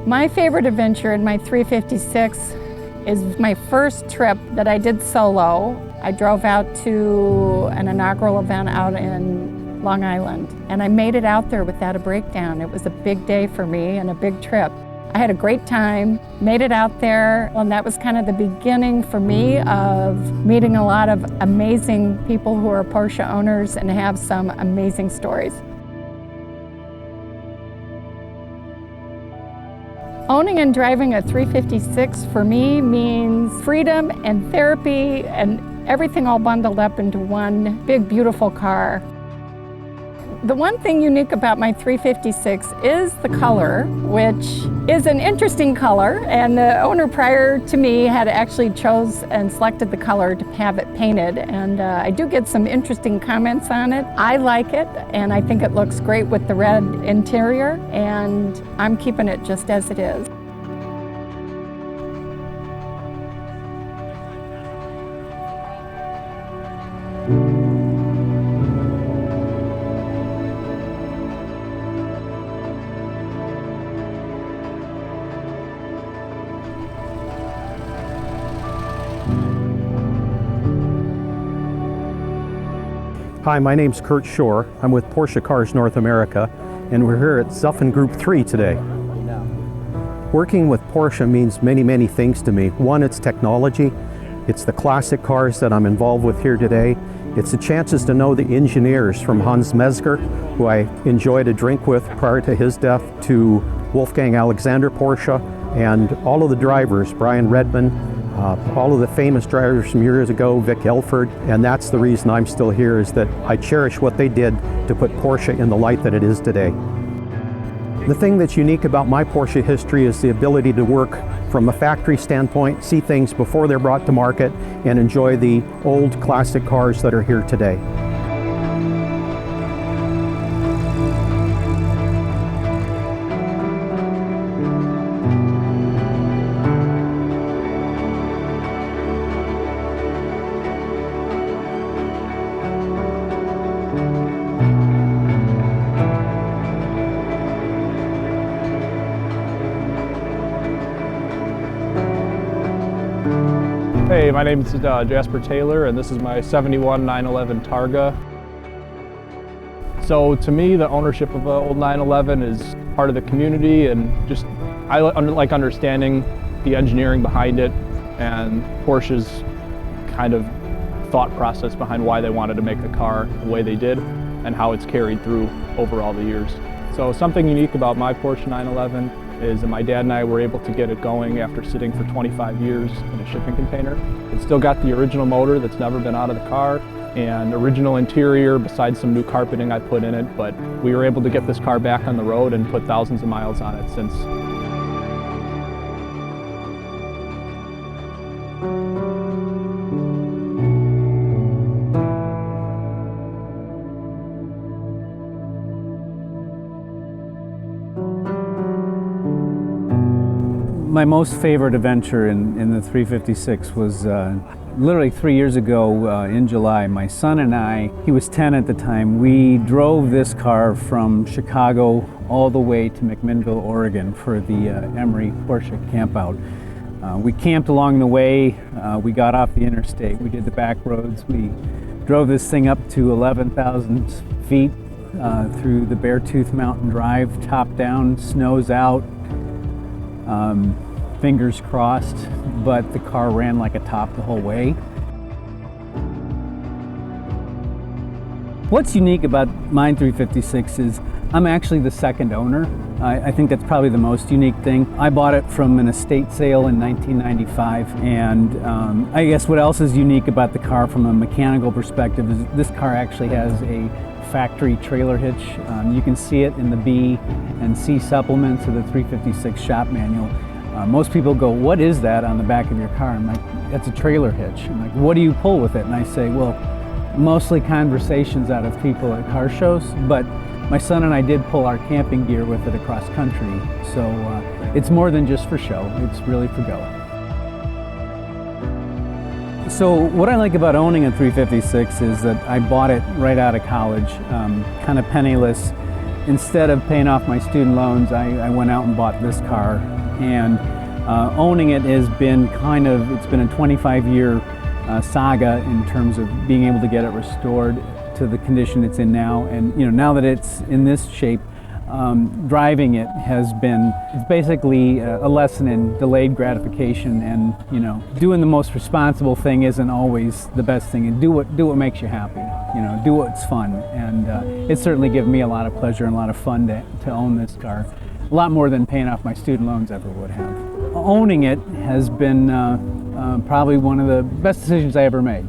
My favorite adventure in my 356 is my first trip that I did solo. I drove out to an inaugural event out in Long Island, and I made it out there without a breakdown. It was a big day for me and a big trip. I had a great time, made it out there, and that was kind of the beginning for me of meeting a lot of amazing people who are Porsche owners and have some amazing stories. Owning and driving a 356 for me means freedom and therapy and everything all bundled up into one big, beautiful car. The one thing unique about my 356 is the color, which is an interesting color, and the owner prior to me had actually chose and selected the color to have it painted, and I do get some interesting comments on it. I like it, and I think it looks great with the red interior, and I'm keeping it just as it is. Hi, my name's Kurt Shore. I'm with Porsche Cars North America, and we're here at Zuffengruppe 3 today. Working with Porsche means many, many things to me. One, it's technology. It's the classic cars that I'm involved with here today. It's the chances to know the engineers from Hans Mezger, who I enjoyed a drink with prior to his death, to Wolfgang Alexander Porsche, and all of the drivers, Brian Redman, all of the famous drivers from years ago, Vic Elford, and that's the reason I'm still here, is that I cherish what they did to put Porsche in the light that it is today. The thing that's unique about my Porsche history is the ability to work from a factory standpoint, see things before they're brought to market, and enjoy the old classic cars that are here today. Hey, my name is Jasper Taylor, and this is my 71 911 Targa. So to me, the ownership of an old 911 is part of the community, and just I like understanding the engineering behind it and Porsche's kind of thought process behind why they wanted to make the car the way they did and how it's carried through over all the years. So something unique about my Porsche 911 is that my dad and I were able to get it going after sitting for 25 years in a shipping container. It's still got the original motor that's never been out of the car and original interior besides some new carpeting I put in it, but we were able to get this car back on the road and put thousands of miles on it since. My most favorite adventure in the 356 was literally 3 years ago in July. My son and I, he was 10 at the time, we drove this car from Chicago all the way to McMinnville, Oregon for the Emery Porsche campout. We camped along the way, we got off the interstate, we did the back roads, we drove this thing up to 11,000 feet through the Beartooth Mountain Drive, top down, snow's out. Fingers crossed, but the car ran like a top the whole way. What's unique about my 356 is I'm actually the second owner. I think that's probably the most unique thing. I bought it from an estate sale in 1995, and I guess what else is unique about the car from a mechanical perspective is this car actually has a factory trailer hitch. You can see it in the B and C supplements of the 356 shop manual. Most people go, "What is that on the back of your car?" I'm like, "It's a trailer hitch." I'm like, "What do you pull with it?" And I say, "Well, mostly conversations out of people at car shows, but my son and I did pull our camping gear with it across country, so it's more than just for show, it's really for go." So what I like about owning a 356 is that I bought it right out of college, kind of penniless. Instead of paying off my student loans, I went out and bought this car, and owning it has been it's been a 25-year saga in terms of being able to get it restored to the condition it's in now. And now that it's in this shape, driving it it's basically a lesson in delayed gratification, and doing the most responsible thing isn't always the best thing, and do what makes you happy, do what's fun. And it's certainly given me a lot of pleasure and a lot of fun to own this car, a lot more than paying off my student loans ever would have. Owning it has been probably one of the best decisions I ever made.